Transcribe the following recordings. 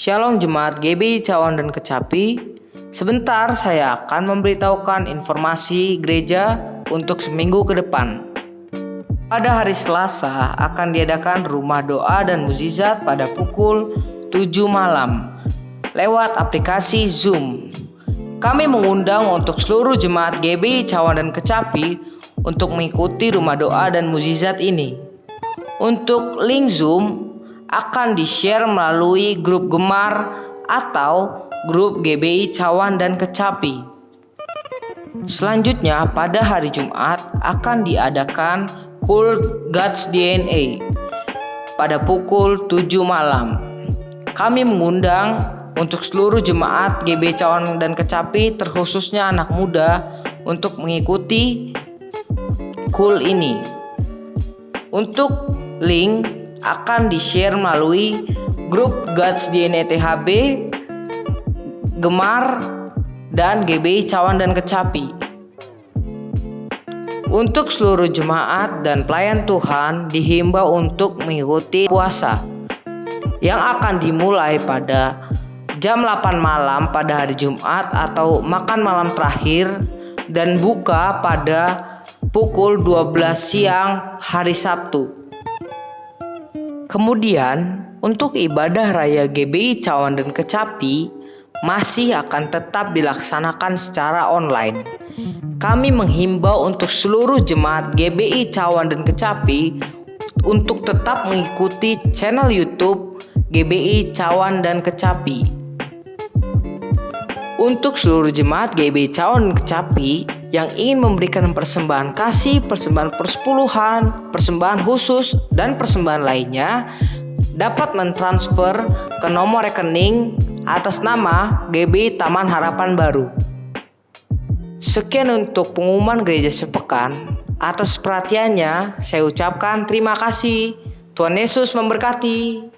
Shalom Jemaat GBI Cawan dan Kecapi. Sebentar saya akan memberitahukan informasi gereja untuk seminggu ke depan. Pada hari Selasa akan diadakan rumah doa dan mukjizat pada pukul 7 malam lewat aplikasi Zoom. Kami mengundang untuk seluruh jemaat GBI Cawan dan Kecapi untuk mengikuti rumah doa dan mukjizat ini. Untuk link Zoom akan di-share melalui grup Gemar atau grup GBI Cawan dan Kecapi. Selanjutnya pada hari Jumat akan diadakan Cult God's DNA pada pukul 7 malam. Kami mengundang untuk seluruh jemaat GBI Cawan dan Kecapi, terkhususnya anak muda, untuk mengikuti Cult ini. Untuk link akan di-share melalui grup God's DNA THB, Gemar, dan GBI Cawan dan Kecapi. Untuk seluruh jemaat dan pelayan Tuhan dihimbau untuk mengikuti puasa yang akan dimulai pada jam 8 malam pada hari Jumat atau makan malam terakhir dan buka pada pukul 12 siang hari Sabtu. Kemudian, untuk ibadah raya GBI Cawan dan Kecapi masih akan tetap dilaksanakan secara online. Kami menghimbau untuk seluruh jemaat GBI Cawan dan Kecapi untuk tetap mengikuti channel YouTube GBI Cawan dan Kecapi. Untuk seluruh jemaat GBI Cawan dan Kecapi yang ingin memberikan persembahan kasih, persembahan persepuluhan, persembahan khusus, dan persembahan lainnya dapat mentransfer ke nomor rekening atas nama GBI Taman Harapan Baru. Sekian untuk pengumuman gereja sepekan. Atas perhatiannya, saya ucapkan terima kasih. Tuhan Yesus memberkati.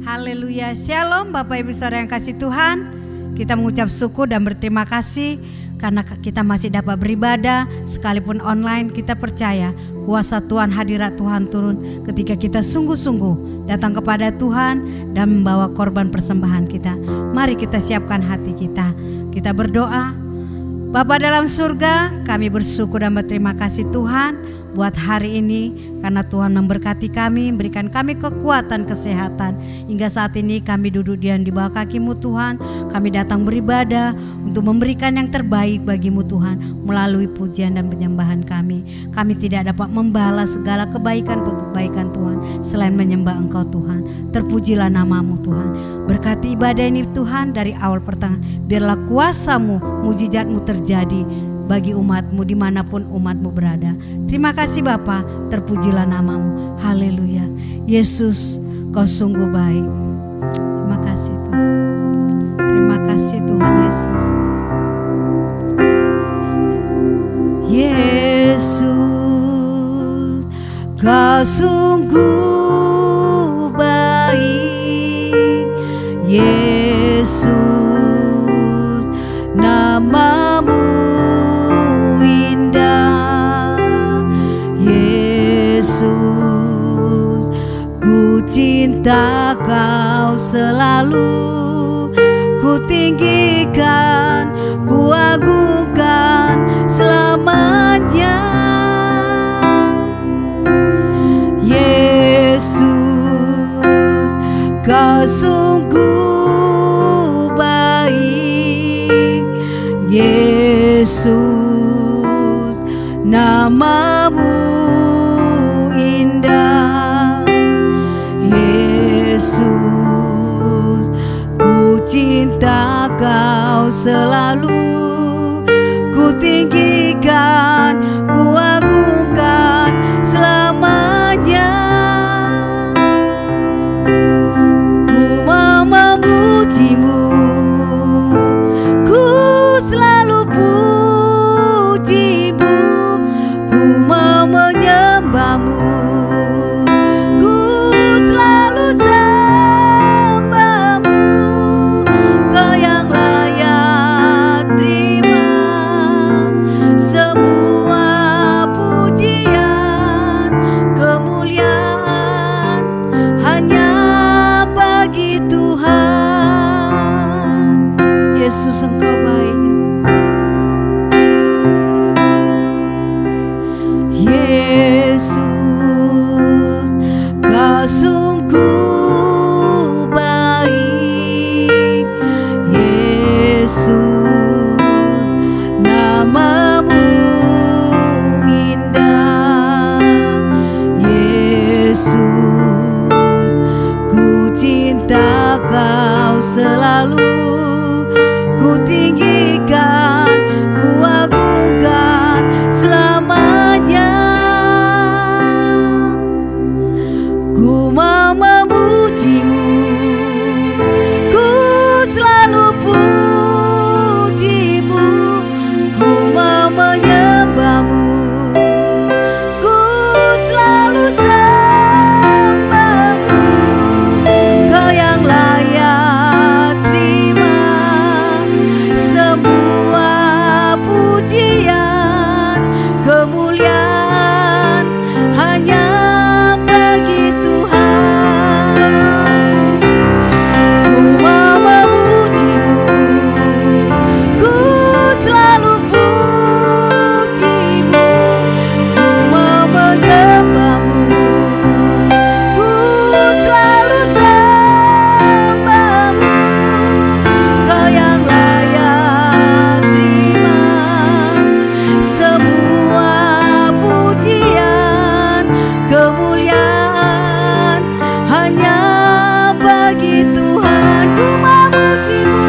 Haleluya, shalom Bapak Ibu Saudara yang kasih Tuhan. Kita mengucap syukur dan berterima kasih karena kita masih dapat beribadah sekalipun online. Kita percaya kuasa Tuhan, hadirat Tuhan turun ketika kita sungguh-sungguh datang kepada Tuhan dan membawa korban persembahan kita. Mari kita siapkan hati kita. Kita berdoa. Bapa dalam surga, kami bersyukur dan berterima kasih Tuhan buat hari ini karena Tuhan memberkati kami, memberikan kami kekuatan, kesehatan. Hingga saat ini kami duduk diam di bawah kaki-Mu Tuhan. Kami datang beribadah untuk memberikan yang terbaik bagi-Mu Tuhan melalui pujian dan penyembahan kami. Kami tidak dapat membalas segala kebaikan Tuhan selain menyembah Engkau Tuhan. Terpujilah nama-Mu Tuhan. Berkati ibadah ini Tuhan dari awal pertengahan. Biarlah kuasa-Mu, mujizat-Mu terjadi bagi umat-Mu dimanapun umat-Mu berada. Terima kasih Bapa, terpujilah nama-Mu. Haleluya. Yesus, Kau sungguh baik. Terima kasih Tuhan. Terima kasih Tuhan Yesus. Yesus, Kau sungguh baik. Yesus, nama-Mu indah. Yesus, ku cinta Kau selalu. Ku tinggikan, ku agungkan selamanya. Yesus, Kau sungguh baik. Yesus, nama-Mu indah. Yesus, ku cinta Kau selalu. Ku tinggikan, ku agungkan selamanya. Ku mau memuji-Mu, ku selalu puji-Mu. Ku mau menyembah-Mu, ku selalu sembah-Mu. Kau yang layak terima semua Yesus, Engkau baik. Yesus, Kau sungguh baik. Yesus, namamu indah. Yesus, ku cinta Kau selalu. Ku tinggikan, ku agungkan selamanya. Ku mau memujimu, ku selalu pujimu. Ku mau menyembahmu, ku selalu sembahmu. Kau yang layak terima semua pujian, kemuliaan hanya bagi Tuhan. Ku mau memujimu, ku selalu pujimu. Ku mau menyembahmu, ku selalu sembahmu. Kau yang layak terima semua pujian, kemuliaan hanya bagi Tuhan. Ku memujimu,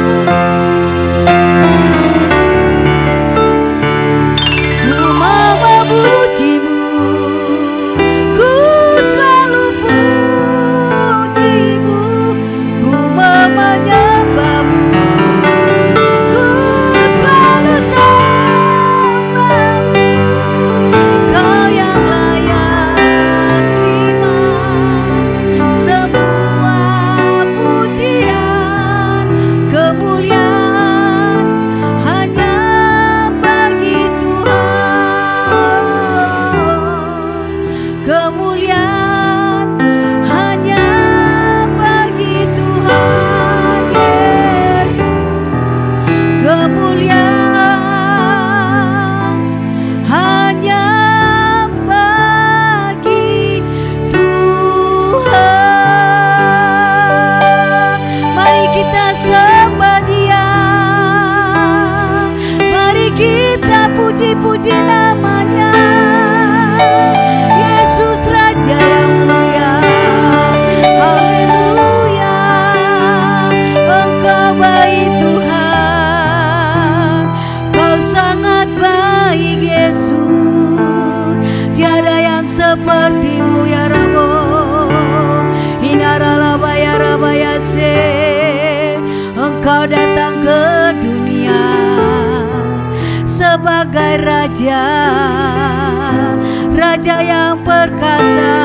ku mau memujimu, ku selalu pujimu. Ku mau menyembahmu, ku selalu sembahmu. Kau yang layak terima semua pujian, kemuliaan hanya bagi Tuhan. Kemuliaan hanya bagi Tuhan Yesus. Kemuliaan hanya bagi Tuhan. Mari kita sembah Dia, mari kita puji-puji namanya. Yesus Raja yang mulia, haleluya. Engkau baik Tuhan, Kau sangat baik Yesus. Tiada yang sepertimu ya Rabo. Inaralaba ya Rabayase. Engkau datang ke dunia sebagai Raja, Raja yang perkasa,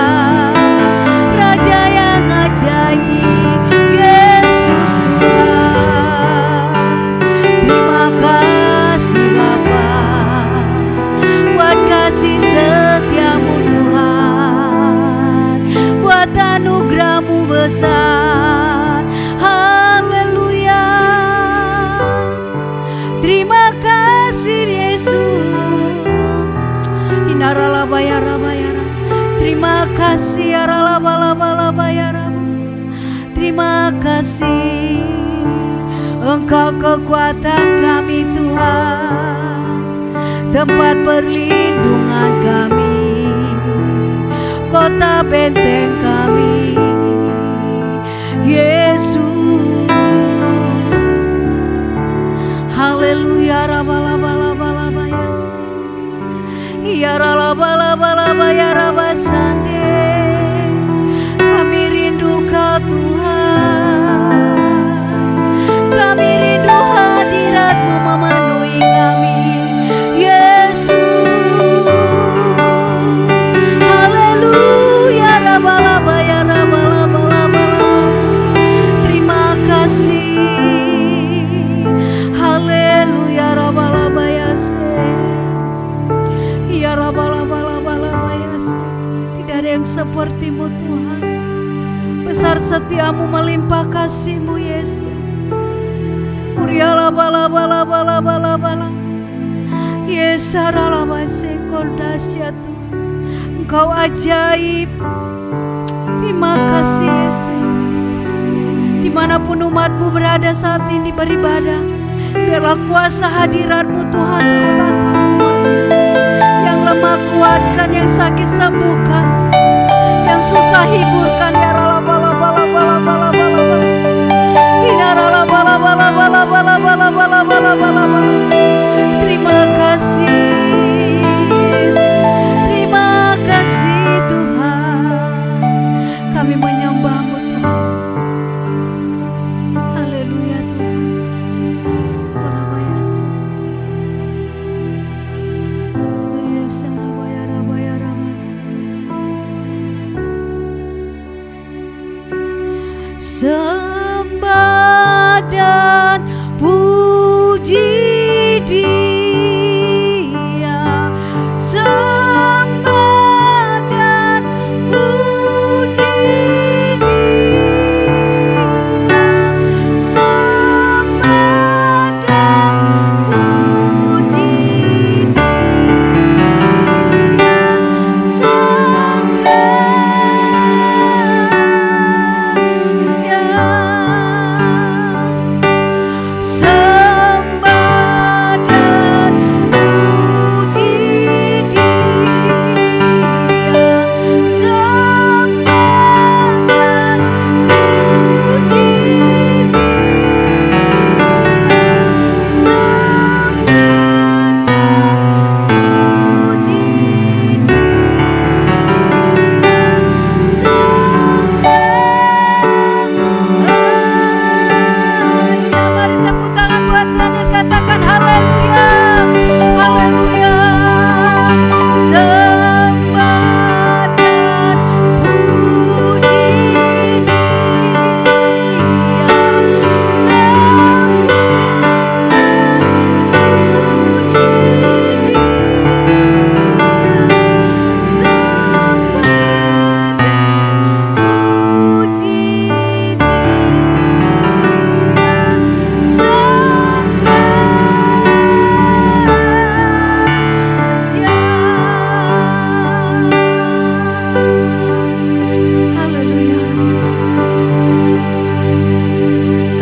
Raja yang ajaib. Yesus Tuhan, terima kasih Bapa buat kasih setiamu Tuhan, buat anugerah-Mu besar. Haleluya. Terima kasih Yesus. Inaralabayarabayara. Terima kasih aralabalabalabaya. Terima kasih Engkau kekuatan kami Tuhan, tempat perlindungan kami, kota benteng kami. Yesus, haleluya. Rabalabalabalabaya, ya ralabalabalabayah rabasande. Kami rindu Kau Tuhan, kami rindu hadirat-Mu memenuhi kami. Yesus, haleluya. Rabalabaya rabalabalabala. Terima kasih, haleluya. Rabalabaya se, ya rabalabalabalabaya se. Tidak ada yang seperti-Mu Tuhan. Besar setiamu, melimpah kasih-Mu Yesus. kuriala bala bala bala bala bala. Yesara lama sekol dahsyat Tuhan. Engkau ajaib. Terima kasih Yesus. Dimanapun umatmu berada saat ini beribadah, biarlah kuasa hadirat-Mu Tuhan turut atas umat-Mu. Yang lemah kuatkan, yang sakit sembuhkan, yang susah hiburkan. Ya rala bala bala bala bala bala bala. Ina rala bala bala bala bala bala bala bala bala bala. Terima kasih Yesus. Terima kasih Tuhan. Kami menyembah-Mu Tuhan. Haleluya Tuhan. Orabayasa. Oyesa rabaya rabaya rabaya. Sembah dan puji Dia. Sembah dan puji Dia. Sembah dan puji Dia. Sang Raja. Sembah dan puji Dia. Sembah dan puji Dia. Sembah dan puji Dia. Mari tepuk tangan buat Tuhan Yesus, katakan haleluya. Haleluya. Sembah dan puji Dia. Sembah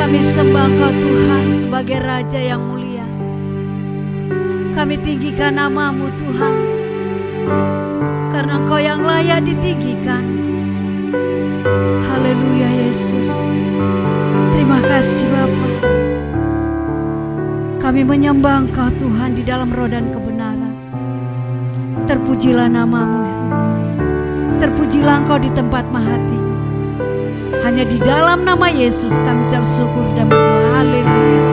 Kami sembah Engkau Tuhan sebagai Raja yang mulia. Kami tinggikan nama-Mu Tuhan, karena Engkau yang layak ditinggikan. Haleluya Yesus. Terima kasih Bapa. Kami menyembah Engkau Tuhan di dalam roh dan kebenaran. Terpujilah nama-Mu Tuhan. Terpujilah Engkau di tempat maha tinggi. Hanya di dalam nama Yesus kami ucap syukur dan berdoa. Haleluya.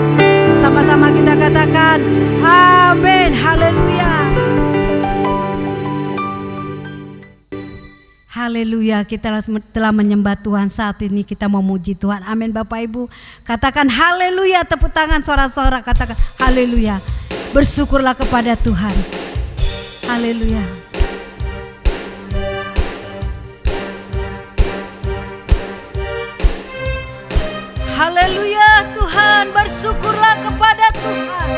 Sama-sama kita katakan amin. Haleluya. Haleluya. Kita telah menyembah Tuhan, saat ini kita memuji Tuhan. Amin Bapak Ibu. Katakan haleluya. Tepuk tangan sorak-sorak. Katakan haleluya. Bersyukurlah kepada Tuhan. Haleluya. Haleluya Tuhan, bersyukurlah kepada Tuhan.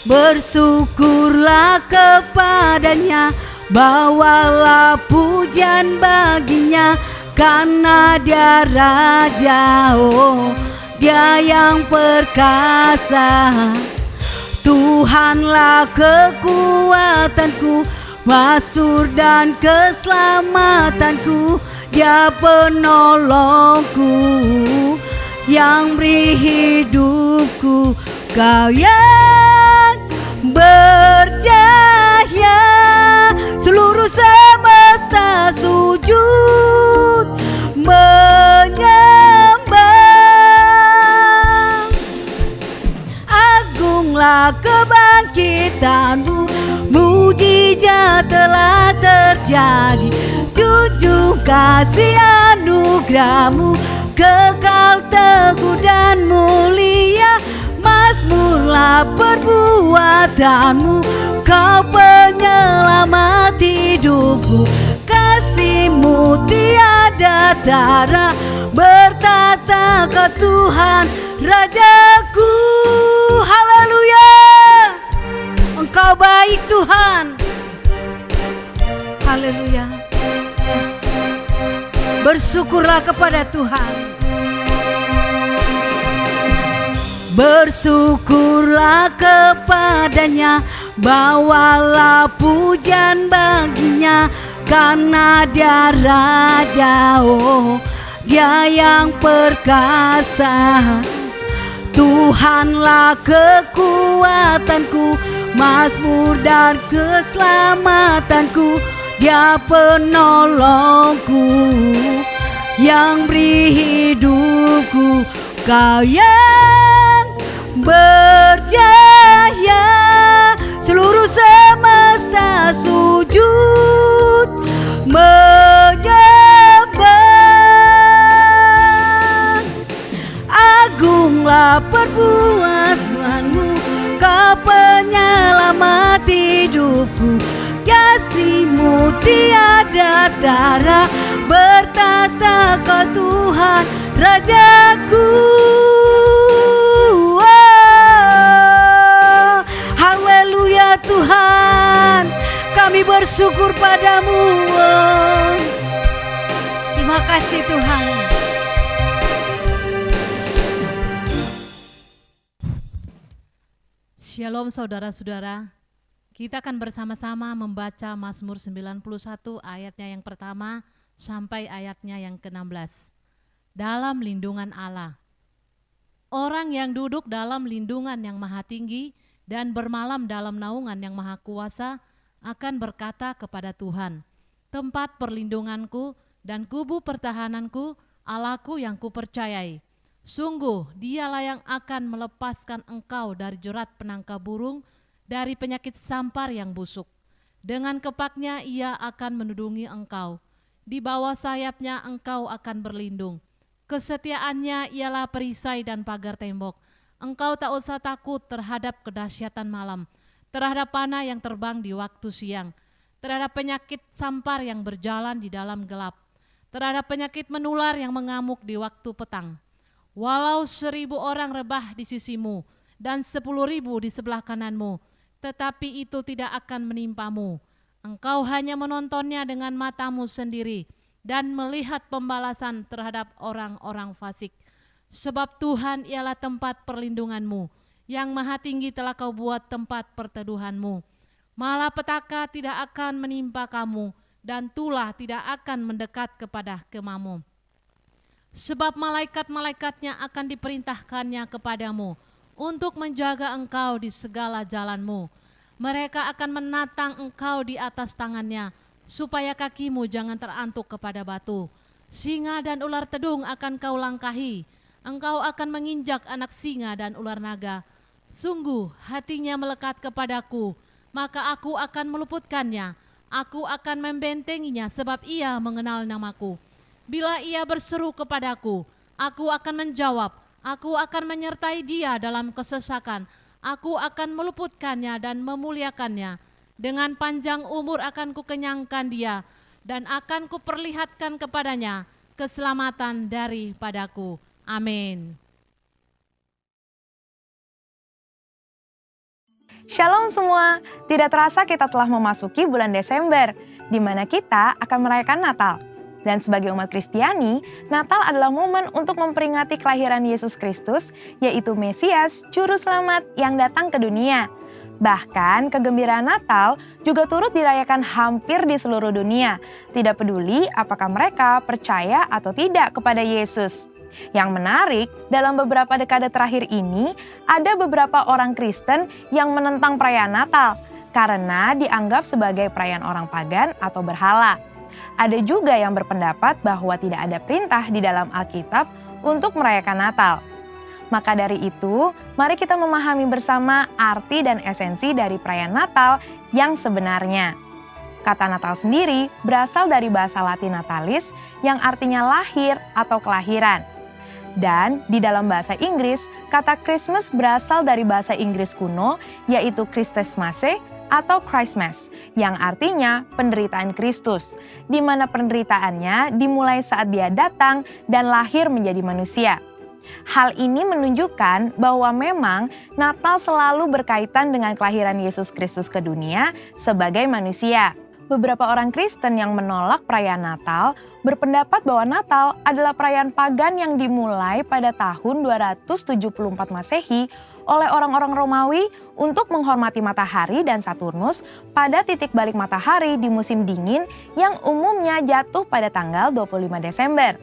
Bersyukurlah kepadanya, bawalah pujian baginya, karena Dia Raja, oh Dia yang perkasa. Tuhanlah kekuatanku, masur dan keselamatanku. Dia penolongku, yang beri hidupku. Kau yang berjaya, seluruh semesta sujud menyembah. Agunglah kebangkitanmu, mujizat telah terjadi. Junjung kasih anugerahmu, kekal teguh dan mulia. Mazmurlah perbuatanmu, Kau penyelamat hidupku. Kasih-Mu tiada tara, bertata ke Tuhan Rajaku. Haleluya, Engkau baik Tuhan. Haleluya. Yes. Bersyukurlah kepada Tuhan. Bersyukurlah kepadanya, bawalah pujian baginya, karena dia Raja, oh dia yang perkasa. Tuhanlah kekuatanku, mazmur dan keselamatanku, dia penolongku yang beri hidupku. Kau yang berjaya, seluruh semesta sujud menyembah. Agunglah perbuatanmu, Kau penyelamat hidupku. Kasih-Mu tiada tara, bertata Kau Tuhan Rajaku. Oh, haleluya Tuhan, kami bersyukur padamu. Oh, terima kasih Tuhan. Shalom saudara-saudara, kita akan bersama-sama membaca Mazmur 91 ayatnya yang pertama sampai ayatnya yang ke-16. Dalam lindungan Allah. Orang yang duduk dalam lindungan yang maha tinggi dan bermalam dalam naungan yang maha kuasa akan berkata kepada Tuhan, tempat perlindunganku dan kubu pertahananku, Allahku yang kupercayai. Sungguh dialah yang akan melepaskan engkau dari jerat penangkap burung, dari penyakit sampar yang busuk. Dengan kepaknya ia akan menudungi engkau. Di bawah sayapnya engkau akan berlindung. Kesetiaannya ialah perisai dan pagar tembok. Engkau tak usah takut terhadap kedahsyatan malam, terhadap panah yang terbang di waktu siang, terhadap penyakit sampar yang berjalan di dalam gelap, terhadap penyakit menular yang mengamuk di waktu petang. Walau 1.000 orang rebah di sisimu dan 10.000 di sebelah kananmu, tetapi itu tidak akan menimpamu. Engkau hanya menontonnya dengan matamu sendiri dan melihat pembalasan terhadap orang-orang fasik. Sebab Tuhan ialah tempat perlindunganmu, yang maha tinggi telah kau buat tempat perteduhanmu. Malapetaka tidak akan menimpa kamu, dan tulah tidak akan mendekat kepada kemamu. Sebab malaikat-malaikatnya akan diperintahkannya kepadamu untuk menjaga engkau di segala jalanmu. Mereka akan menatang engkau di atas tangannya, supaya kakimu jangan terantuk kepada batu. Singa dan ular tedung akan kau langkahi. Engkau akan menginjak anak singa dan ular naga. Sungguh hatinya melekat kepadaku, maka aku akan meluputkannya. Aku akan membentenginya sebab ia mengenal namaku. Bila ia berseru kepadaku, aku akan menjawab. Aku akan menyertai dia dalam kesesakan. Aku akan meluputkannya dan memuliakannya. Dengan panjang umur akan kukenyangkan dia, dan akan kuperlihatkan kepadanya keselamatan daripadaku. Amin. Shalom semua, tidak terasa kita telah memasuki bulan Desember, di mana kita akan merayakan Natal. Dan sebagai umat Kristiani, Natal adalah momen untuk memperingati kelahiran Yesus Kristus, yaitu Mesias, Juru Selamat yang datang ke dunia. Bahkan kegembiraan Natal juga turut dirayakan hampir di seluruh dunia, tidak peduli apakah mereka percaya atau tidak kepada Yesus. Yang menarik, dalam beberapa dekade terakhir ini, ada beberapa orang Kristen yang menentang perayaan Natal, karena dianggap sebagai perayaan orang pagan atau berhala. Ada juga yang berpendapat bahwa tidak ada perintah di dalam Alkitab untuk merayakan Natal. Maka dari itu, mari kita memahami bersama arti dan esensi dari perayaan Natal yang sebenarnya. Kata Natal sendiri berasal dari bahasa Latin natalis yang artinya lahir atau kelahiran. Dan di dalam bahasa Inggris, kata Christmas berasal dari bahasa Inggris kuno yaitu Christmas atau Christmas, yang artinya penderitaan Kristus, di mana penderitaannya dimulai saat Dia datang dan lahir menjadi manusia. Hal ini menunjukkan bahwa memang Natal selalu berkaitan dengan kelahiran Yesus Kristus ke dunia sebagai manusia. Beberapa orang Kristen yang menolak perayaan Natal berpendapat bahwa Natal adalah perayaan pagan yang dimulai pada tahun 274 Masehi oleh orang-orang Romawi untuk menghormati matahari dan Saturnus pada titik balik matahari di musim dingin yang umumnya jatuh pada tanggal 25 Desember.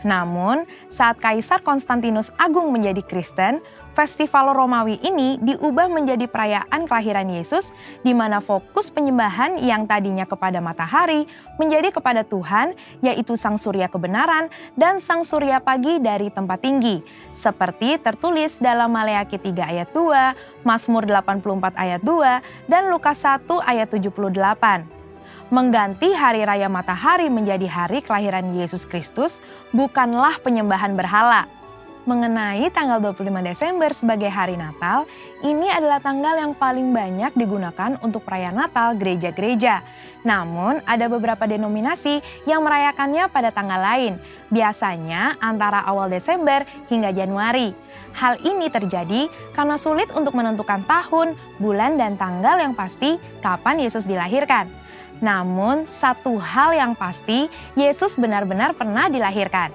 Namun, saat Kaisar Konstantinus Agung menjadi Kristen, festival Romawi ini diubah menjadi perayaan kelahiran Yesus, di mana fokus penyembahan yang tadinya kepada matahari menjadi kepada Tuhan, yaitu Sang Surya kebenaran dan Sang Surya pagi dari tempat tinggi, seperti tertulis dalam Maleakhi 3 ayat 2, Mazmur 84 ayat 2, dan Lukas 1 ayat 78. Mengganti hari raya matahari menjadi hari kelahiran Yesus Kristus bukanlah penyembahan berhala. Mengenai tanggal 25 Desember sebagai hari Natal, ini adalah tanggal yang paling banyak digunakan untuk perayaan Natal gereja-gereja. Namun, ada beberapa denominasi yang merayakannya pada tanggal lain, biasanya antara awal Desember hingga Januari. Hal ini terjadi karena sulit untuk menentukan tahun, bulan, dan tanggal yang pasti kapan Yesus dilahirkan. Namun, satu hal yang pasti, Yesus benar-benar pernah dilahirkan.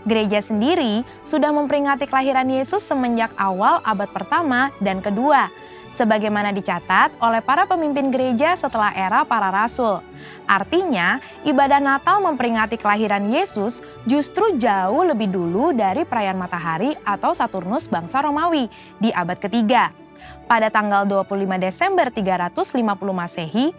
Gereja sendiri sudah memperingati kelahiran Yesus semenjak awal abad pertama dan kedua, sebagaimana dicatat oleh para pemimpin gereja setelah era para rasul. Artinya, ibadah Natal memperingati kelahiran Yesus justru jauh lebih dulu dari perayaan matahari atau Saturnus bangsa Romawi di abad ketiga. Pada tanggal 25 Desember 350 Masehi,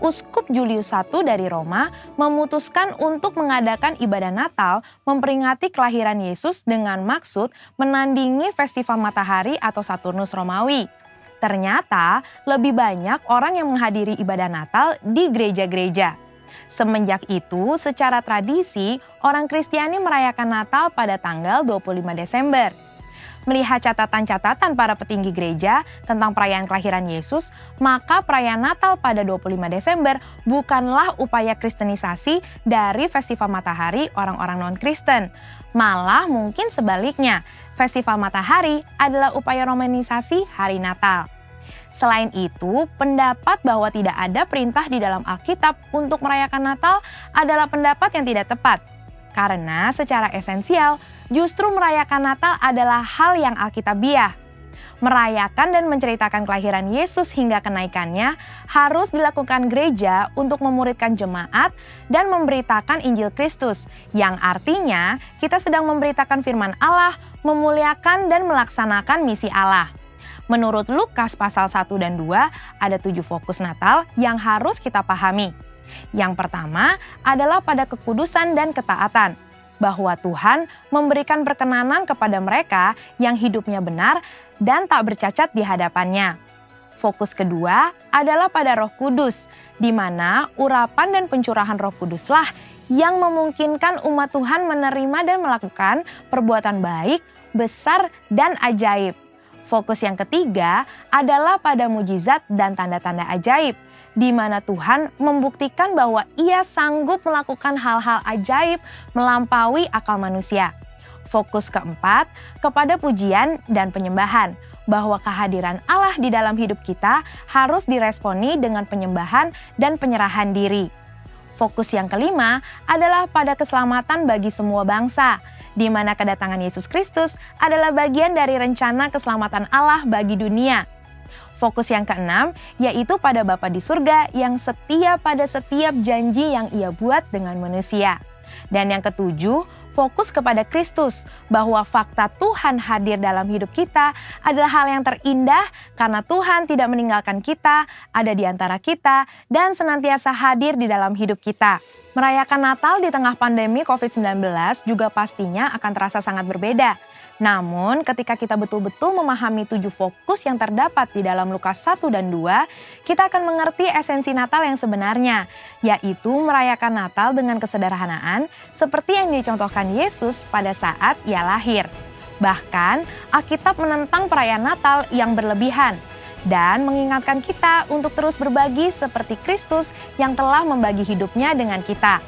Uskup Julius I dari Roma memutuskan untuk mengadakan ibadah Natal memperingati kelahiran Yesus dengan maksud menandingi festival matahari atau Saturnus Romawi. Ternyata lebih banyak orang yang menghadiri ibadah Natal di gereja-gereja. Semenjak itu, secara tradisi, orang Kristiani merayakan Natal pada tanggal 25 Desember. Melihat catatan-catatan para petinggi gereja tentang perayaan kelahiran Yesus, maka perayaan Natal pada 25 Desember bukanlah upaya kristenisasi dari festival matahari orang-orang non-Kristen. Malah mungkin sebaliknya, festival matahari adalah upaya romanisasi hari Natal. Selain itu, pendapat bahwa tidak ada perintah di dalam Alkitab untuk merayakan Natal adalah pendapat yang tidak tepat. Karena secara esensial, justru merayakan Natal adalah hal yang alkitabiah. Merayakan dan menceritakan kelahiran Yesus hingga kenaikannya harus dilakukan gereja untuk memuridkan jemaat dan memberitakan Injil Kristus, yang artinya kita sedang memberitakan firman Allah, memuliakan dan melaksanakan misi Allah. Menurut Lukas pasal 1 dan 2, ada 7 fokus Natal yang harus kita pahami. Yang pertama adalah pada kekudusan dan ketaatan, bahwa Tuhan memberikan perkenanan kepada mereka yang hidupnya benar dan tak bercacat di hadapannya. Fokus kedua adalah pada Roh Kudus, di mana urapan dan pencurahan Roh Kuduslah yang memungkinkan umat Tuhan menerima dan melakukan perbuatan baik, besar, dan ajaib. Fokus yang ketiga adalah pada mujizat dan tanda-tanda ajaib, di mana Tuhan membuktikan bahwa Ia sanggup melakukan hal-hal ajaib melampaui akal manusia. Fokus keempat kepada pujian dan penyembahan, bahwa kehadiran Allah di dalam hidup kita harus diresponi dengan penyembahan dan penyerahan diri. Fokus yang kelima adalah pada keselamatan bagi semua bangsa, di mana kedatangan Yesus Kristus adalah bagian dari rencana keselamatan Allah bagi dunia. Fokus yang keenam yaitu pada Bapa di surga yang setia pada setiap janji yang Ia buat dengan manusia. Dan yang ketujuh, fokus kepada Kristus, bahwa fakta Tuhan hadir dalam hidup kita adalah hal yang terindah karena Tuhan tidak meninggalkan kita, ada di antara kita, dan senantiasa hadir di dalam hidup kita. Merayakan Natal di tengah pandemi COVID-19 juga pastinya akan terasa sangat berbeda. Namun ketika kita betul-betul memahami 7 fokus yang terdapat di dalam Lukas 1 dan 2, kita akan mengerti esensi Natal yang sebenarnya, yaitu merayakan Natal dengan kesederhanaan seperti yang dicontohkan Yesus pada saat Ia lahir. Bahkan Alkitab menentang perayaan Natal yang berlebihan. dan mengingatkan kita untuk terus berbagi seperti Kristus yang telah membagi hidupnya dengan kita.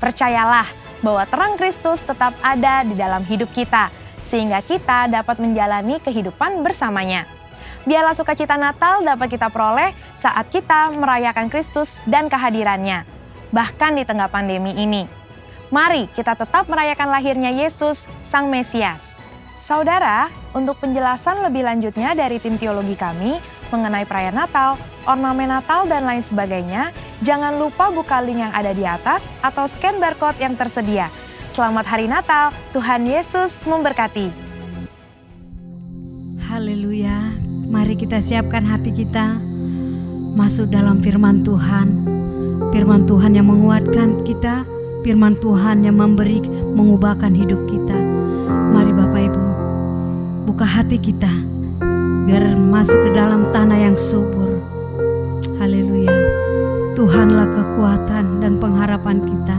Percayalah bahwa terang Kristus tetap ada di dalam hidup kita, sehingga kita dapat menjalani kehidupan bersamanya. Biarlah sukacita Natal dapat kita peroleh saat kita merayakan Kristus dan kehadirannya, bahkan di tengah pandemi ini. Mari kita tetap merayakan lahirnya Yesus, Sang Mesias. Saudara, untuk penjelasan lebih lanjutnya dari tim teologi kami mengenai perayaan Natal, ornamen Natal, dan lain sebagainya, jangan lupa buka link yang ada di atas atau scan barcode yang tersedia. Selamat Hari Natal, Tuhan Yesus memberkati. Haleluya. Mari kita siapkan hati kita masuk dalam firman Tuhan. Firman Tuhan yang menguatkan kita, firman Tuhan yang mengubahkan hidup kita. Mari Bapak Ibu, buka hati kita biar masuk ke dalam tanah yang subur. Haleluya. Tuhanlah kekuatan dan pengharapan kita.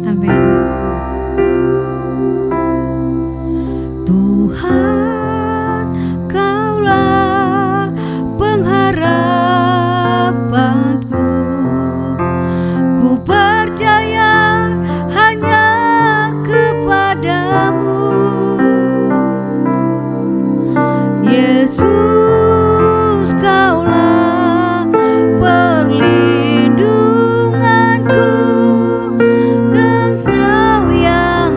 Amin. Tuhan, Kaulah pengharapanku. Ku percaya hanya kepadamu, Yesus. Kaulah perlindunganku, Engkau yang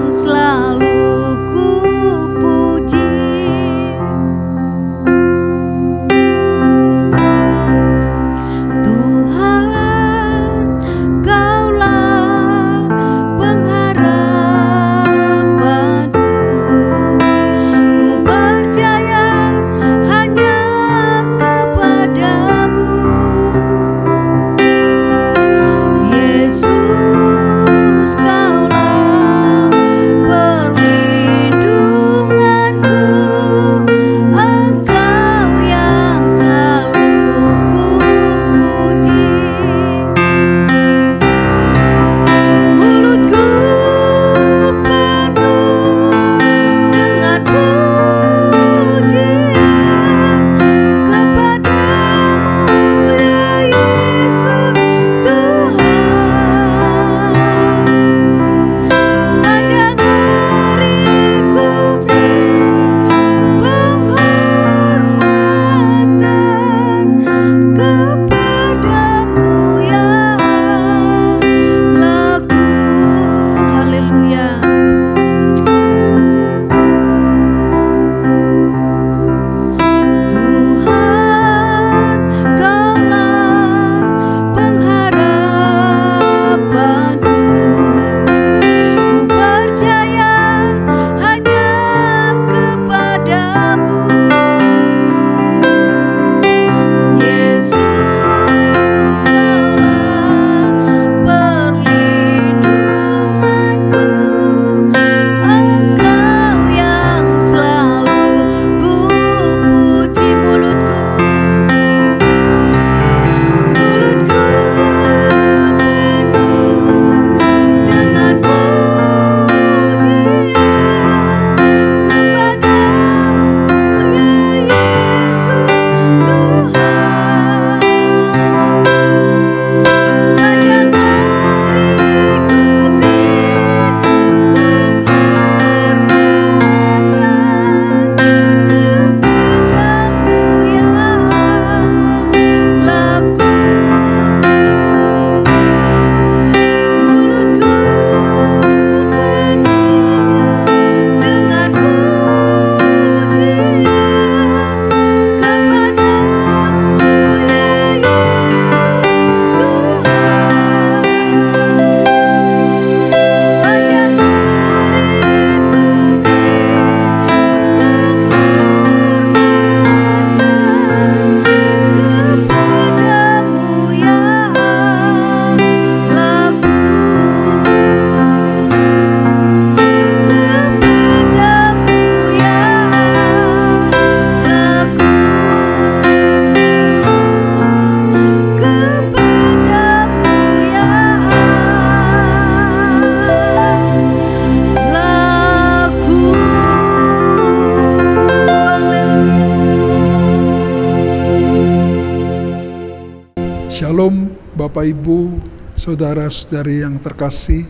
Shalom Bapak Ibu, Saudara-saudari yang terkasih.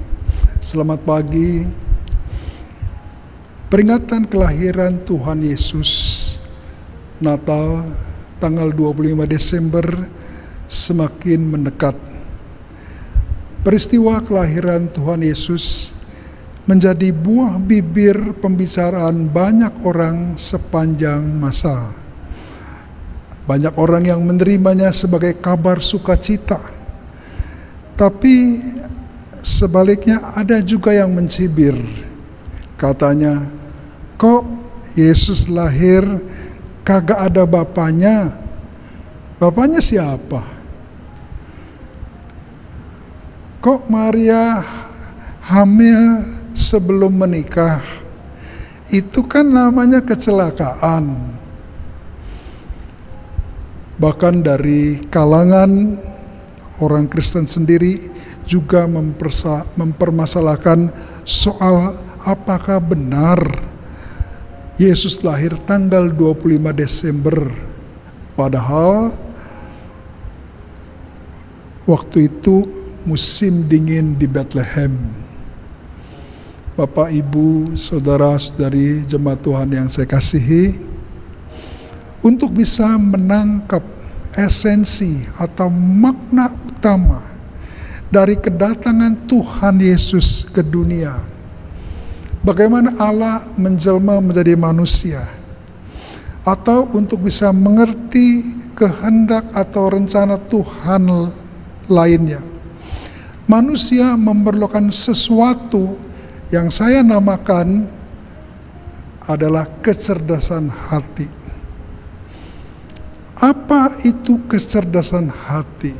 Selamat pagi. Peringatan kelahiran Tuhan Yesus, Natal tanggal 25 Desember semakin mendekat. Peristiwa kelahiran Tuhan Yesus menjadi buah bibir pembicaraan banyak orang sepanjang masa. Banyak orang yang menerimanya sebagai kabar sukacita. Tapi sebaliknya ada juga yang mencibir. Katanya, kok Yesus lahir kagak ada bapaknya? Bapaknya siapa? Kok Maria hamil sebelum menikah? Itu kan namanya kecelakaan. Bahkan dari kalangan orang Kristen sendiri juga mempermasalahkan soal apakah benar Yesus lahir tanggal 25 Desember. Padahal waktu itu musim dingin di Bethlehem. Bapak, Ibu, Saudara-saudari jemaat Tuhan yang saya kasihi, untuk bisa menangkap esensi atau makna utama dari kedatangan Tuhan Yesus ke dunia. Bagaimana Allah menjelma menjadi manusia, atau untuk bisa mengerti kehendak atau rencana Tuhan lainnya. Manusia memerlukan sesuatu yang saya namakan adalah kecerdasan hati. Apa itu kecerdasan hati?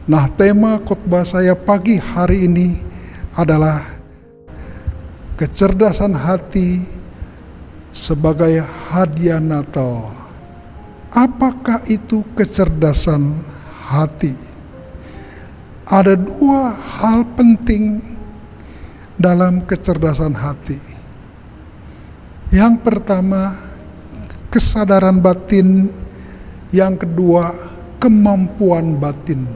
Nah, tema khotbah saya pagi hari ini adalah kecerdasan hati sebagai hadiah Natal. Apakah itu kecerdasan hati? Ada dua hal penting dalam kecerdasan hati. Yang pertama, kesadaran batin. Yang kedua, kemampuan batin.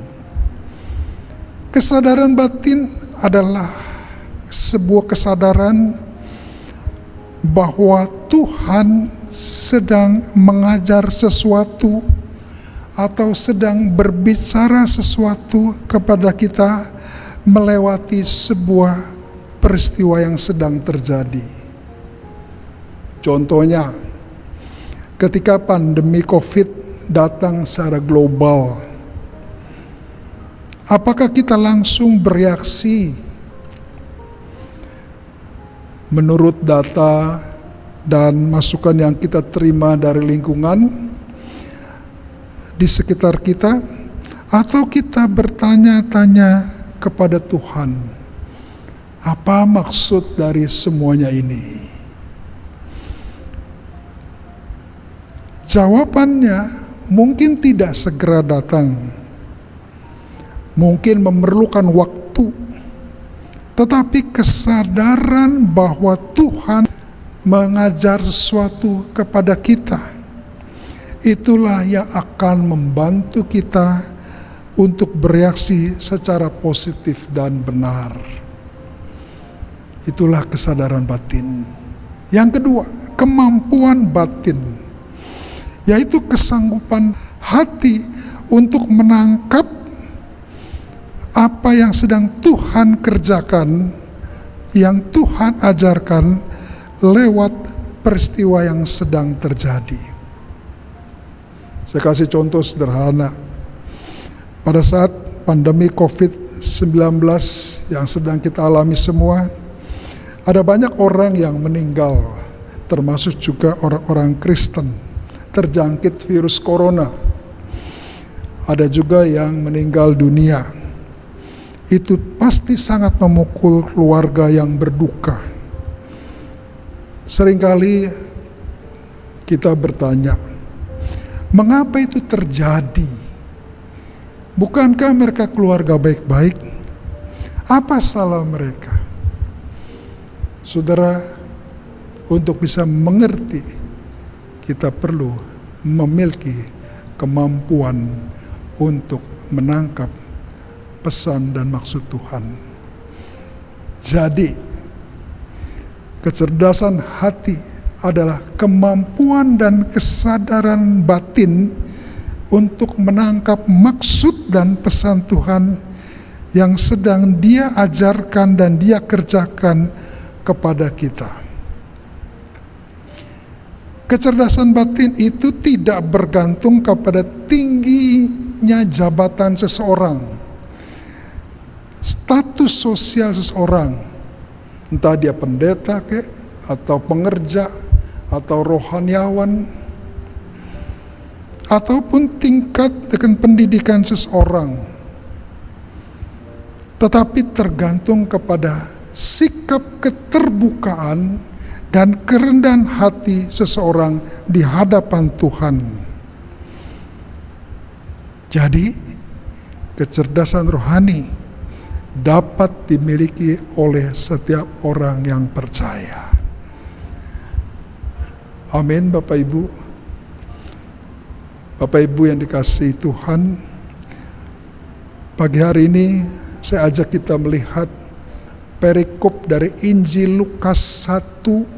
Kesadaran batin adalah sebuah kesadaran bahwa Tuhan sedang mengajar sesuatu atau sedang berbicara sesuatu kepada kita melewati sebuah peristiwa yang sedang terjadi. Contohnya, ketika pandemi COVID datang secara global, apakah kita langsung bereaksi? Menurut data dan masukan yang kita terima dari lingkungan di sekitar kita, atau kita bertanya-tanya kepada Tuhan, apa maksud dari semuanya ini? Jawabannya mungkin tidak segera datang, mungkin memerlukan waktu, tetapi kesadaran bahwa Tuhan mengajar sesuatu kepada kita, itulah yang akan membantu kita untuk bereaksi secara positif dan benar. Itulah kesadaran batin. Yang kedua, kemampuan batin, yaitu kesanggupan hati untuk menangkap apa yang sedang Tuhan kerjakan, yang Tuhan ajarkan lewat peristiwa yang sedang terjadi. Saya kasih contoh sederhana. Pada saat pandemi COVID-19 yang sedang kita alami semua, ada banyak orang yang meninggal, termasuk juga orang-orang Kristen, terjangkit virus corona. Ada juga yang meninggal dunia. Itu pasti sangat memukul keluarga yang berduka. Seringkali kita bertanya, mengapa itu terjadi? Bukankah mereka keluarga baik-baik? Apa salah mereka? Saudara, untuk bisa mengerti, kita perlu memiliki kemampuan untuk menangkap pesan dan maksud Tuhan. Jadi, kecerdasan hati adalah kemampuan dan kesadaran batin untuk menangkap maksud dan pesan Tuhan yang sedang Dia ajarkan dan Dia kerjakan kepada kita. Kecerdasan batin itu tidak bergantung kepada tingginya jabatan seseorang, status sosial seseorang, entah dia pendeta atau pengerja atau rohaniawan, ataupun tingkat dengan pendidikan seseorang, tetapi tergantung kepada sikap keterbukaan dan kerendahan hati seseorang di hadapan Tuhan. Jadi, kecerdasan rohani dapat dimiliki oleh setiap orang yang percaya. Amin, Bapak Ibu. Bapak Ibu yang dikasihi Tuhan, pagi hari ini saya ajak kita melihat perikop dari Injil Lukas 1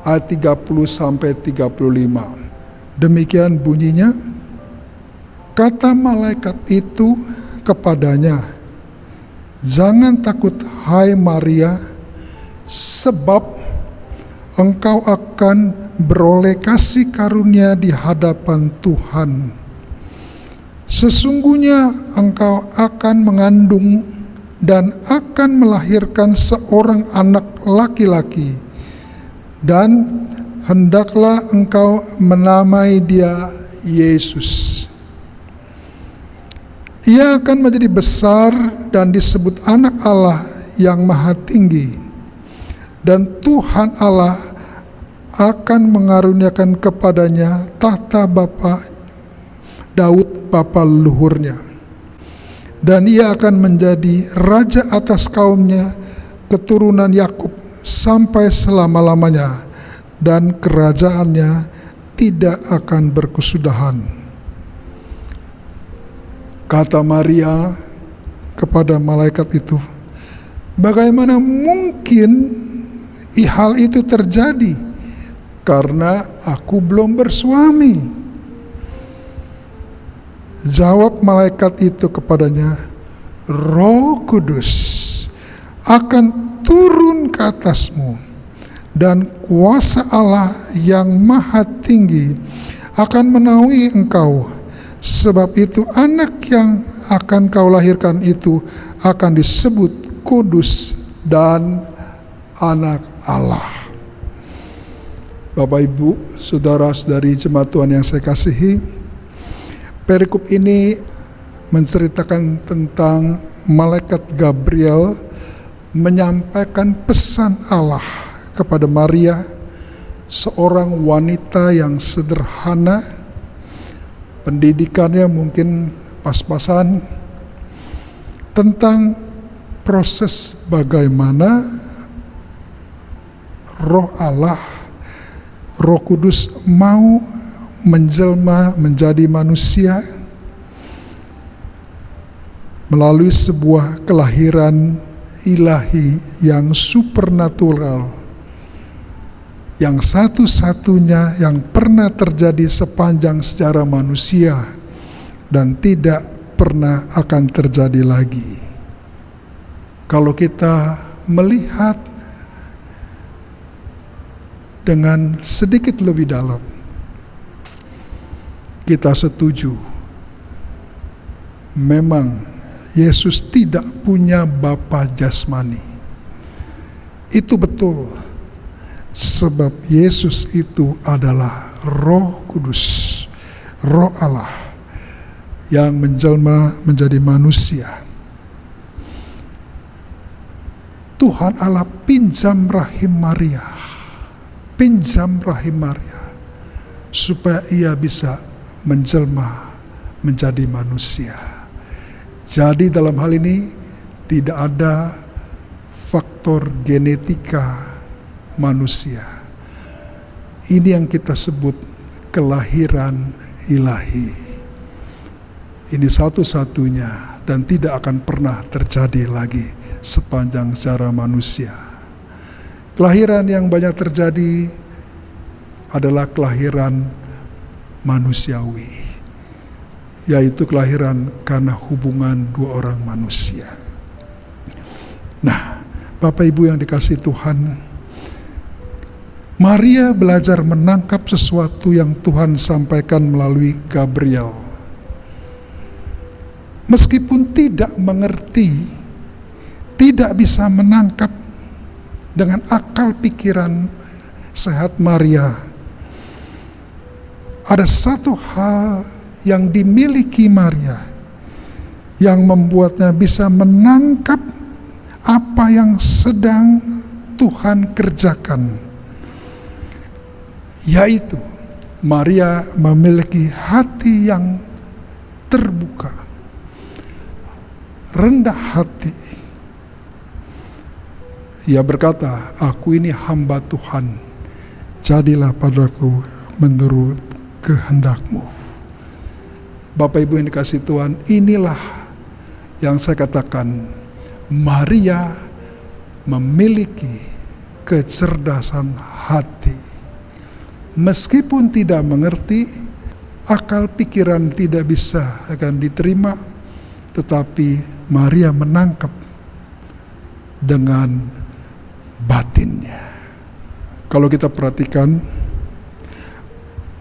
ayat 30 sampai 35. Demikian bunyinya, kata malaikat itu kepadanya, jangan takut hai Maria, sebab engkau akan beroleh kasih karunia di hadapan Tuhan. Sesungguhnya engkau akan mengandung dan akan melahirkan seorang anak laki-laki, dan hendaklah engkau menamai dia Yesus. Ia akan menjadi besar dan disebut anak Allah yang maha tinggi, dan Tuhan Allah akan mengaruniakan kepadanya tahta Bapa Daud bapa leluhurnya, dan ia akan menjadi raja atas kaumnya keturunan Yakub sampai selama-lamanya, dan kerajaannya tidak akan berkesudahan. Kata Maria kepada malaikat itu, bagaimana mungkin hal itu terjadi, karena aku belum bersuami? Jawab malaikat itu kepadanya, Roh Kudus akan turun ke atasmu, dan kuasa Allah yang maha tinggi akan menaungi engkau. Sebab itu anak yang akan kau lahirkan itu akan disebut kudus dan anak Allah. Bapak Ibu, saudara-saudari jemaat Tuhan yang saya kasihi, perikop ini menceritakan tentang malaikat Gabriel menyampaikan pesan Allah kepada Maria, seorang wanita yang sederhana, pendidikannya mungkin pas-pasan, tentang proses bagaimana Roh Allah, Roh Kudus mau menjelma menjadi manusia melalui sebuah kelahiran ilahi yang supernatural, yang satu-satunya yang pernah terjadi sepanjang sejarah manusia dan tidak pernah akan terjadi lagi. Kalau kita melihat dengan sedikit lebih dalam, kita setuju memang Yesus tidak punya bapa jasmani. Itu betul, sebab Yesus itu adalah Roh Kudus, Roh Allah yang menjelma menjadi manusia. Tuhan Allah pinjam rahim Maria, supaya ia bisa menjelma menjadi manusia. Jadi dalam hal ini tidak ada faktor genetika manusia. Ini yang kita sebut kelahiran ilahi. Ini satu-satunya dan tidak akan pernah terjadi lagi sepanjang sejarah manusia. Kelahiran yang banyak terjadi adalah kelahiran manusiawi, yaitu kelahiran karena hubungan dua orang manusia. Nah, Bapak Ibu yang dikasihi Tuhan, Maria belajar menangkap sesuatu yang Tuhan sampaikan melalui Gabriel. Meskipun tidak mengerti, tidak bisa menangkap dengan akal pikiran sehat Maria, ada satu hal yang dimiliki Maria yang membuatnya bisa menangkap apa yang sedang Tuhan kerjakan, yaitu Maria memiliki hati yang terbuka, rendah hati. Ia berkata, "Aku ini hamba Tuhan, jadilah padaku menurut kehendak-Mu." Bapak Ibu yang dikasihi Tuhan, inilah yang saya katakan, Maria memiliki kecerdasan hati. Meskipun tidak mengerti, akal pikiran tidak bisa akan diterima, tetapi Maria menangkap dengan batinnya. Kalau kita perhatikan,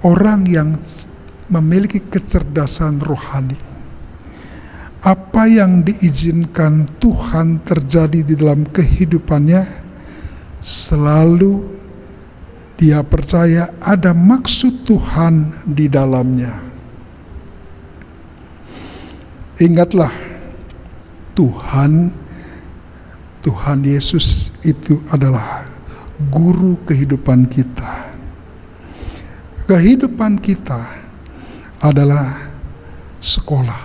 orang yang memiliki kecerdasan rohani, apa yang diizinkan Tuhan terjadi di dalam kehidupannya, selalu dia percaya ada maksud Tuhan di dalamnya. Ingatlah, Tuhan Yesus itu adalah guru kehidupan kita. Kehidupan kita adalah sekolah.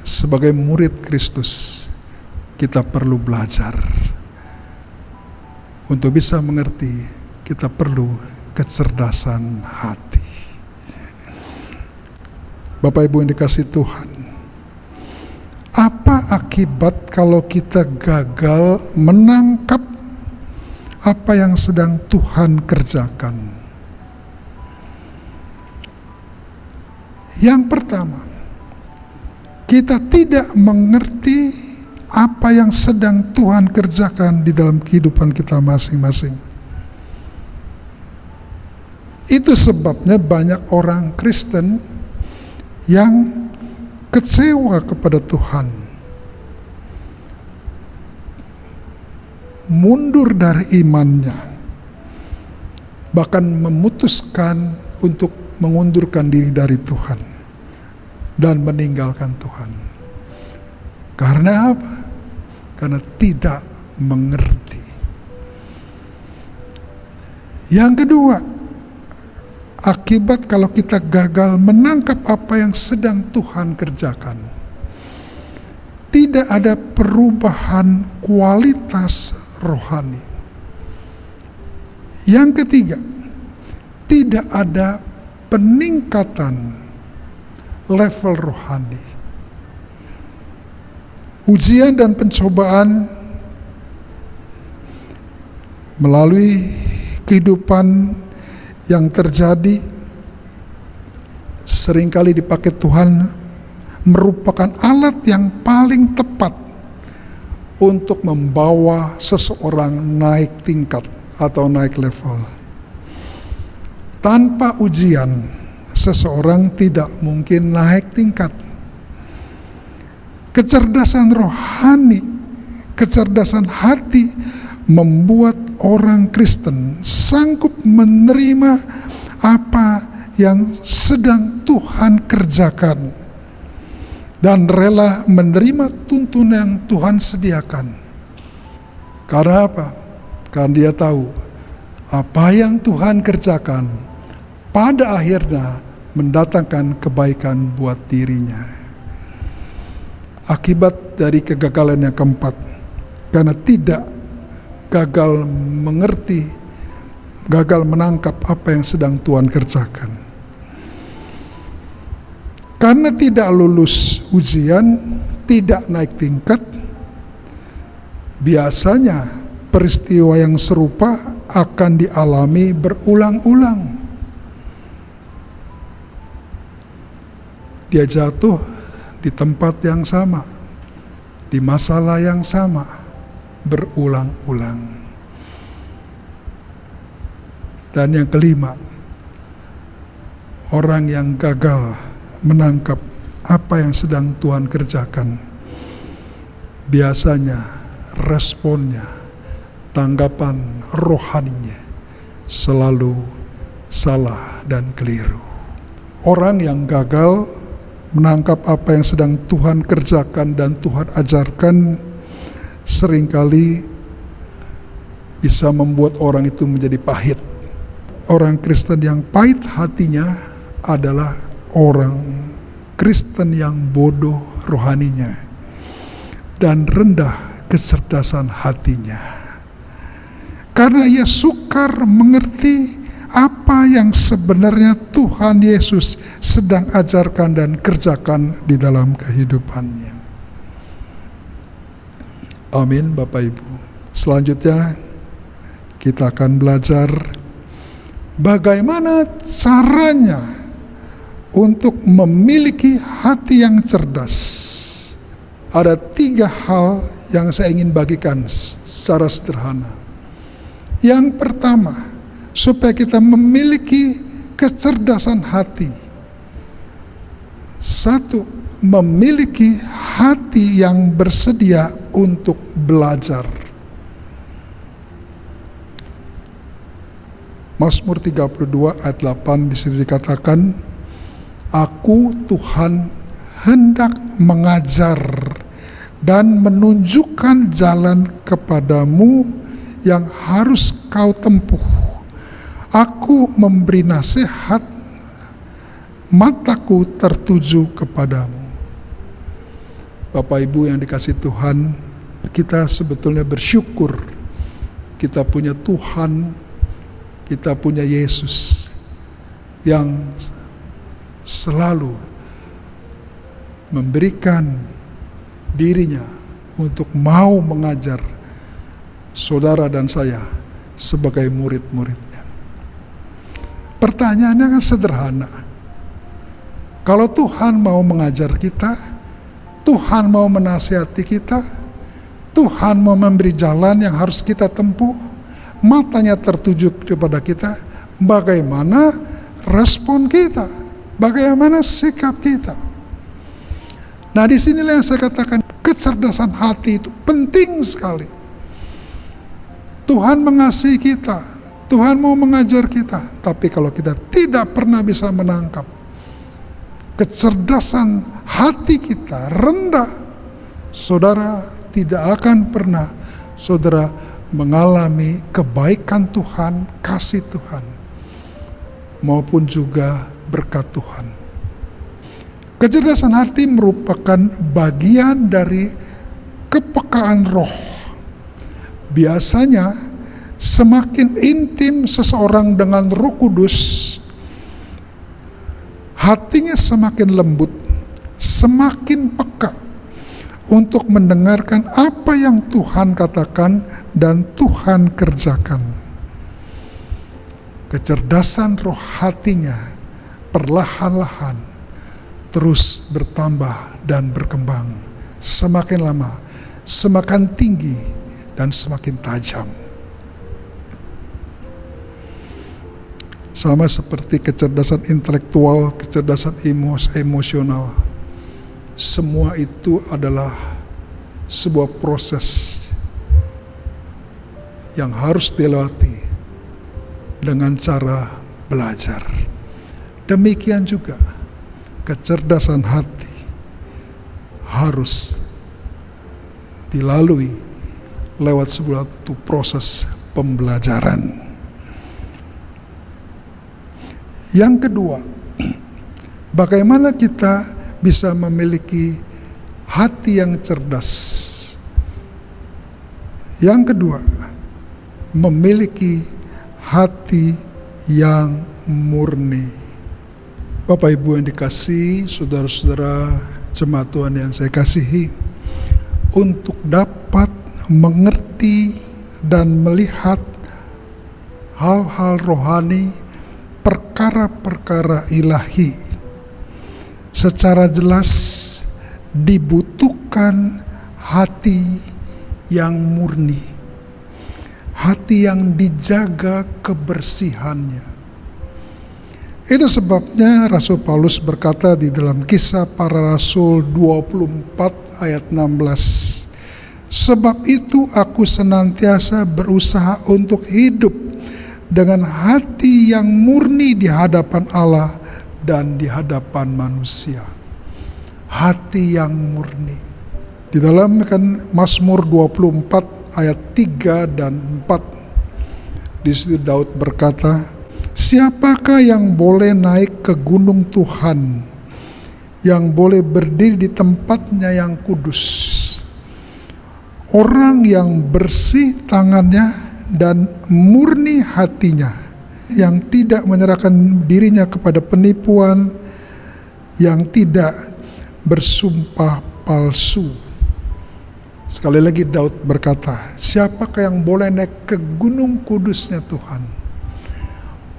Sebagai murid Kristus, kita perlu belajar. Untuk bisa mengerti, kita perlu kecerdasan hati. Bapak Ibu yang dikasihi Tuhan, apa akibat kalau kita gagal menangkap apa yang sedang Tuhan kerjakan? Yang pertama, kita tidak mengerti apa yang sedang Tuhan kerjakan di dalam kehidupan kita masing-masing. Itu sebabnya banyak orang Kristen yang kecewa kepada Tuhan, mundur dari imannya, bahkan memutuskan untuk mengundurkan diri dari Tuhan dan meninggalkan Tuhan. Karena apa? Karena tidak mengerti. Yang kedua, akibat kalau kita gagal menangkap apa yang sedang Tuhan kerjakan, tidak ada perubahan kualitas rohani. Yang ketiga, tidak ada peningkatan level rohani. Ujian dan pencobaan melalui kehidupan yang terjadi seringkali dipakai Tuhan merupakan alat yang paling tepat untuk membawa seseorang naik tingkat atau naik level. Tanpa ujian, seseorang tidak mungkin naik tingkat. Kecerdasan rohani, kecerdasan hati membuat orang Kristen sanggup menerima apa yang sedang Tuhan kerjakan dan rela menerima tuntunan yang Tuhan sediakan. Karena apa? Karena dia tahu apa yang Tuhan kerjakan pada akhirnya mendatangkan kebaikan buat dirinya. Akibat dari kegagalan yang keempat, karena tidak gagal mengerti gagal menangkap apa yang sedang Tuhan kerjakan. Karena tidak lulus ujian, tidak naik tingkat, biasanya peristiwa yang serupa akan dialami berulang-ulang. Dia jatuh di tempat yang sama, di masalah yang sama, berulang-ulang. Dan yang kelima, orang yang gagal menangkap apa yang sedang Tuhan kerjakan, biasanya responnya, tanggapan rohaninya selalu salah dan keliru. Orang yang gagal menangkap apa yang sedang Tuhan kerjakan dan Tuhan ajarkan seringkali bisa membuat orang itu menjadi pahit. Orang Kristen yang pahit hatinya adalah orang Kristen yang bodoh rohaninya dan rendah kecerdasan hatinya. Karena ia sukar mengerti apa yang sebenarnya Tuhan Yesus sedang ajarkan dan kerjakan di dalam kehidupannya. Amin, Bapak Ibu. Selanjutnya kita akan belajar bagaimana caranya untuk memiliki hati yang cerdas. Ada 3 hal yang saya ingin bagikan secara sederhana. Yang pertama, supaya kita memiliki kecerdasan hati. 1, memiliki hati yang bersedia untuk belajar. Mazmur 32 ayat 8 di sini dikatakan, Aku Tuhan hendak mengajar dan menunjukkan jalan kepadamu yang harus kau tempuh. Aku memberi nasihat, mataku tertuju kepadamu. Bapak Ibu yang dikasihi Tuhan, kita sebetulnya bersyukur kita punya Tuhan, kita punya Yesus yang selalu memberikan dirinya untuk mau mengajar saudara dan saya sebagai murid-muridnya. Pertanyaannya kan sederhana. Kalau Tuhan mau mengajar kita, Tuhan mau menasihati kita, Tuhan mau memberi jalan yang harus kita tempuh, matanya tertuju kepada kita, bagaimana respon kita? Bagaimana sikap kita? Nah, disinilah yang saya katakan kecerdasan hati itu penting sekali. Tuhan mengasihi kita, Tuhan mau mengajar kita, tapi kalau kita tidak pernah bisa menangkap kecerdasan hati kita rendah, saudara tidak akan pernah saudara mengalami kebaikan Tuhan, kasih Tuhan, maupun juga berkat Tuhan. Kecerdasan hati merupakan bagian dari kepekaan roh. Biasanya semakin intim seseorang dengan Roh Kudus, hatinya semakin lembut, semakin peka untuk mendengarkan apa yang Tuhan katakan dan Tuhan kerjakan. Kecerdasan roh hatinya perlahan-lahan terus bertambah dan berkembang. Semakin lama, semakin tinggi dan semakin tajam. Sama seperti kecerdasan intelektual, kecerdasan emosional. Semua itu adalah sebuah proses yang harus dilewati dengan cara belajar. Demikian juga kecerdasan hati harus dilalui lewat sebuah proses pembelajaran. Yang kedua, bagaimana kita bisa memiliki hati yang cerdas? Yang kedua, memiliki hati yang murni. Bapak Ibu yang dikasihi, saudara-saudara jemaat Tuhan yang saya kasihi, untuk dapat mengerti dan melihat hal-hal rohani, perkara-perkara ilahi secara jelas, dibutuhkan hati yang murni, hati yang dijaga kebersihannya. Itu sebabnya Rasul Paulus berkata di dalam Kisah Para Rasul 24 ayat 16, sebab itu aku senantiasa berusaha untuk hidup dengan hati yang murni di hadapan Allah dan di hadapan manusia. Hati yang murni. Di dalam Mazmur 24 ayat 3 dan 4, di situ Daud berkata, siapakah yang boleh naik ke gunung Tuhan, yang boleh berdiri di tempatnya yang kudus? Orang yang bersih tangannya dan murni hatinya, yang tidak menyerahkan dirinya kepada penipuan, yang tidak bersumpah palsu. Sekali lagi Daud berkata, siapakah yang boleh naik ke gunung kudusnya Tuhan?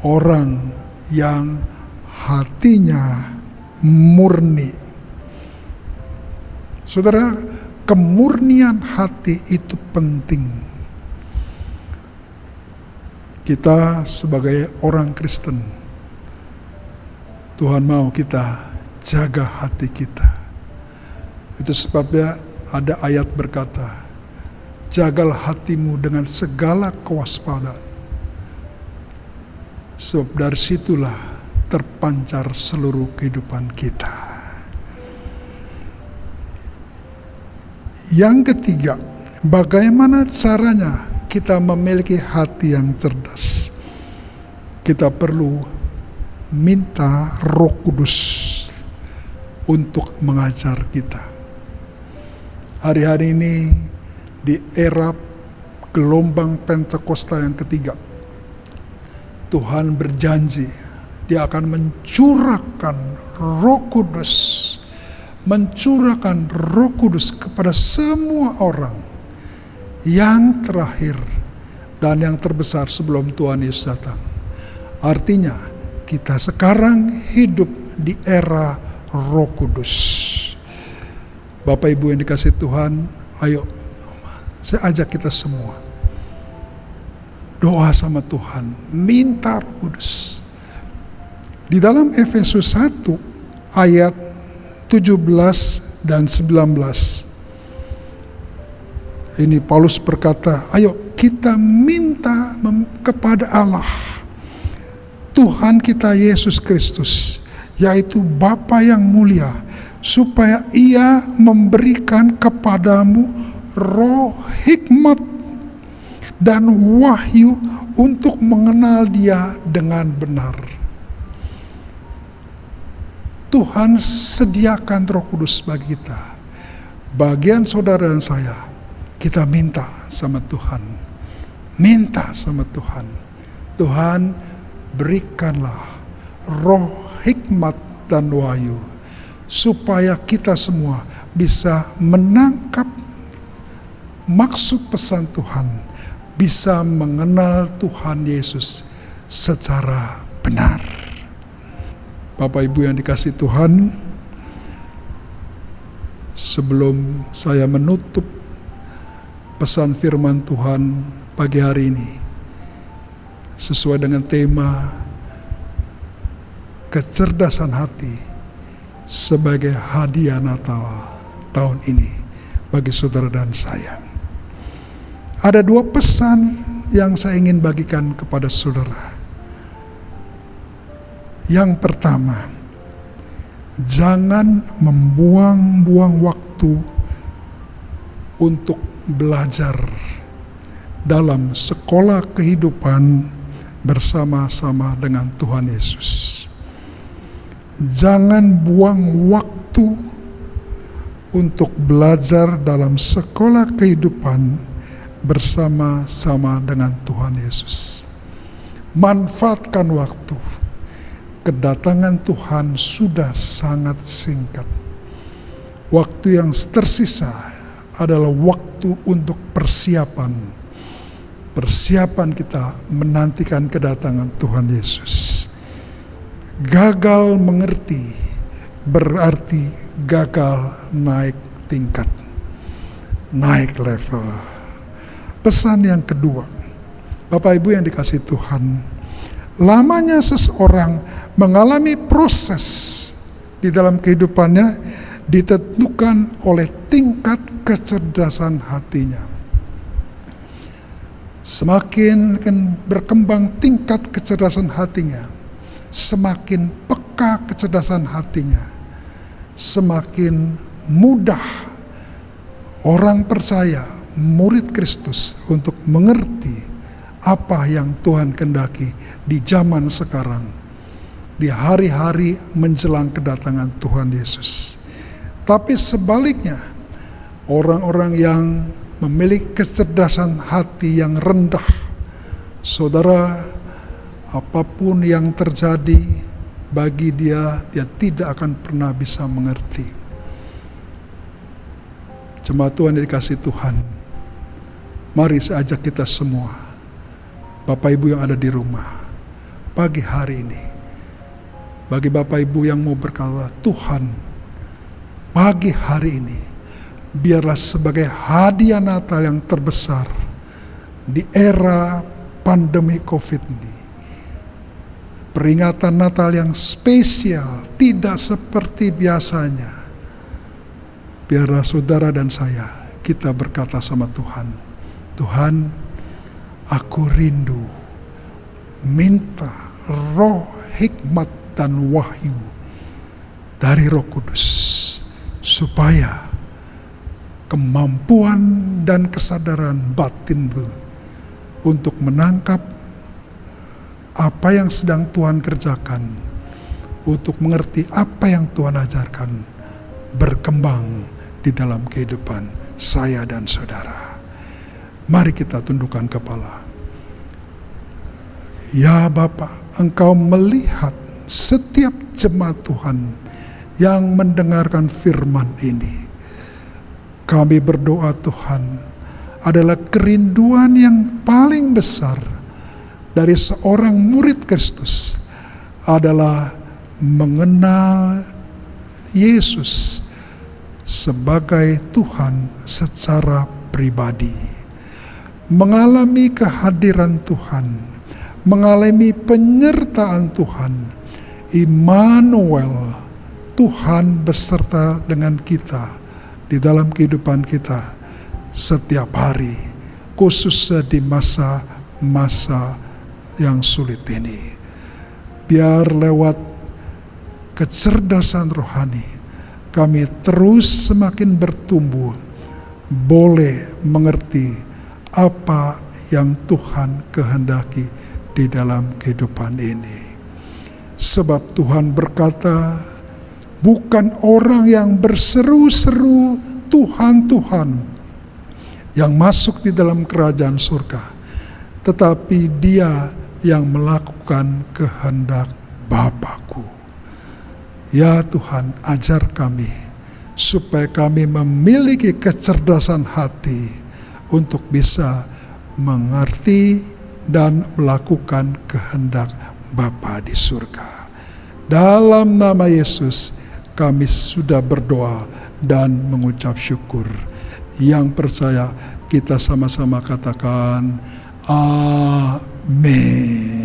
Orang yang hatinya murni. Saudara, kemurnian hati itu penting. Kita sebagai orang Kristen, Tuhan mau kita jaga hati kita. Itu sebabnya ada ayat berkata, jagalah hatimu dengan segala kewaspadaan, sebab dari situlah terpancar seluruh kehidupan kita. Yang ketiga, bagaimana caranya kita memiliki hati yang cerdas? Kita perlu minta Roh Kudus untuk mengajar kita. Hari-hari ini di era gelombang Pentakosta yang ketiga, Tuhan berjanji Dia akan mencurahkan Roh Kudus, mencurahkan Roh Kudus kepada semua orang, yang terakhir dan yang terbesar sebelum Tuhan Yesus datang. Artinya kita sekarang hidup di era Roh Kudus. Bapak Ibu yang dikasihi Tuhan, ayo saya ajak kita semua doa sama Tuhan, minta Roh Kudus. Di dalam Efesus 1 ayat 17 dan 19, ini Paulus berkata, ayo kita minta kepada Allah, Tuhan kita Yesus Kristus, yaitu Bapa yang mulia, supaya Ia memberikan kepadamu roh hikmat dan wahyu untuk mengenal Dia dengan benar. Tuhan sediakan Roh Kudus bagi kita. Bagian saudara dan saya, kita minta sama Tuhan. Minta sama Tuhan. Tuhan, berikanlah roh hikmat dan wahyu, supaya kita semua bisa menangkap maksud pesan Tuhan, bisa mengenal Tuhan Yesus secara benar. Bapak Ibu yang dikasihi Tuhan, sebelum saya menutup pesan firman Tuhan pagi hari ini, sesuai dengan tema kecerdasan hati sebagai hadiah Natal tahun ini bagi saudara dan saya, ada dua pesan yang saya ingin bagikan kepada saudara. Yang pertama, jangan membuang-buang waktu untuk belajar dalam sekolah kehidupan bersama-sama dengan Tuhan Yesus. Jangan buang waktu untuk belajar dalam sekolah kehidupan bersama-sama dengan Tuhan Yesus. Manfaatkan waktu. Kedatangan Tuhan sudah sangat singkat. Waktu yang tersisa adalah waktu untuk persiapan. Persiapan kita menantikan kedatangan Tuhan Yesus. Gagal mengerti berarti gagal naik tingkat, naik level. Pesan yang kedua, Bapak Ibu yang dikasihi Tuhan, lamanya seseorang mengalami proses di dalam kehidupannya ditentukan oleh tingkat kecerdasan hatinya. Semakin berkembang tingkat kecerdasan hatinya, semakin peka kecerdasan hatinya, semakin mudah orang percaya, murid Kristus untuk mengerti apa yang Tuhan kehendaki di zaman sekarang, di hari-hari menjelang kedatangan Tuhan Yesus. Tapi sebaliknya, orang-orang yang memiliki kecerdasan hati yang rendah, saudara, apapun yang terjadi bagi dia tidak akan pernah bisa mengerti. Jemaat Tuhan yang dikasihi Tuhan, mari saya ajak kita semua, Bapak Ibu yang ada di rumah, pagi hari ini, bagi Bapak Ibu yang mau berkata, Tuhan, pagi hari ini, biarlah sebagai hadiah Natal yang terbesar di era pandemi COVID ini, peringatan Natal yang spesial, tidak seperti biasanya. Biarlah saudara dan saya, kita berkata sama Tuhan, Tuhan, aku rindu minta roh hikmat dan wahyu dari Roh Kudus, supaya kemampuan dan kesadaran batinmu untuk menangkap apa yang sedang Tuhan kerjakan, untuk mengerti apa yang Tuhan ajarkan, berkembang di dalam kehidupan saya dan saudara. Mari kita tundukkan kepala. Ya Bapa, Engkau melihat setiap jemaat Tuhan yang mendengarkan firman ini. Kami berdoa Tuhan, adalah kerinduan yang paling besar dari seorang murid Kristus adalah mengenal Yesus sebagai Tuhan secara pribadi, mengalami kehadiran Tuhan, mengalami penyertaan Tuhan, Immanuel, Tuhan beserta dengan kita di dalam kehidupan kita setiap hari, khususnya di masa-masa yang sulit ini. Biar lewat kecerdasan rohani kami terus semakin bertumbuh, boleh mengerti apa yang Tuhan kehendaki di dalam kehidupan ini. Sebab Tuhan berkata, bukan orang yang berseru-seru Tuhan, Tuhan yang masuk di dalam kerajaan surga, tetapi dia yang melakukan kehendak Bapa-Ku. Ya Tuhan, ajar kami supaya kami memiliki kecerdasan hati untuk bisa mengerti dan melakukan kehendak Bapa di surga. Dalam nama Yesus kami sudah berdoa dan mengucap syukur. Yang percaya kita sama-sama katakan amin.